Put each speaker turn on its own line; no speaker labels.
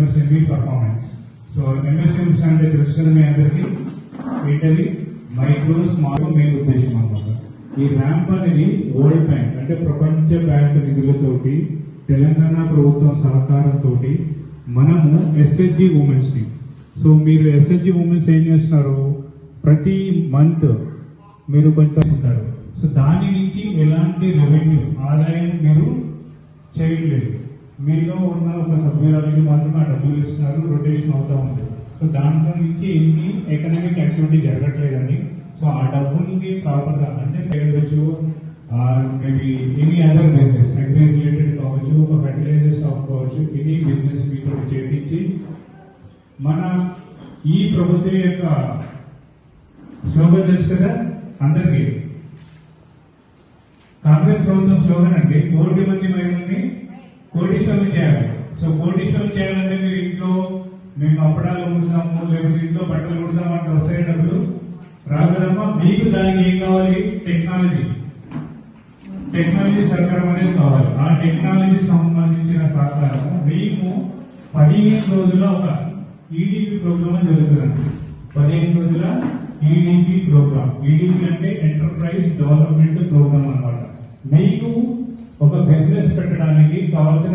MSME performance. So MSME అంటే తెలుసు కదా మీ అందరికీ, ఏంటది మైక్రో స్మాల్ మెయిన్ ఉద్దేశం అన్నమాట. ఈ ర్యాంప్ అనేది వరల్డ్ బ్యాంక్ అంటే ప్రపంచ బ్యాంక్ నిధులతోటి తెలంగాణ ప్రభుత్వం సహకారంతో మనము SHG ఉమెన్స్ ని, సో మీరు SHG ఉమెన్స్ ఏం చేస్తున్నారు, ప్రతి మంత్ మీరు కొంచెం ఉంటారు. సో దాని నుంచి ఎలాంటి రెవెన్యూ ఆదాయం మీరు చేయట్లేదు. మీలో ఉన్న ఒక సభ్యురాలకి మాత్రమే ఆ డబ్బులు ఇస్తున్నారు, రొటేషన్ అవుతూ ఉంది. సో దాంట్లో నుంచి ఎన్ని ఎకనామిక్ యాక్టివిటీ జరగట్లేదని, సో ఆ డబ్బులకి ప్రాపర్గా అంటే చేయవచ్చు. Maybe any other business agri related కావచ్చు, ఒక ఫెర్టిలైజర్ షాప్ కావచ్చు, ఎనీ బిజినెస్ మీతో చేయించి మన ఈ ప్రభుత్వం యొక్క స్లోగన్ తెలుసు కదా అందరికీ, కాంగ్రెస్ ప్రభుత్వం స్లోగన్ అంటే 1 కోటి మంది మహిళల్ని కోటీశ్వరులు చేయాలి. సో కోటీశ్వరులు చేయాలంటే మీరు ఇంట్లో మేము అప్పడాలు కుడతాము, లేకపోతే ఇంట్లో బట్టలు కుడతాము అంటే వస్తాయి డబ్బులు రాగలమ్మా. మీకు దానికి ఏం కావాలి, టెక్నాలజీ సహకారం అనేది కావాలి. ఆ టెక్నాలజీ సంబంధించిన సహకారము మేము 15 రోజుల ఒక EDP ప్రోగ్రామ్ జరుగుతుందండి. 15 రోజుల EDP ప్రోగ్రామ్. EDP అంటే ఎంటర్ప్రైజ్ డెవలప్మెంట్ ప్రోగ్రామ్ అన్నమాట. మీకు ఒక బిజినెస్ పెట్టడానికి కావాల్సిన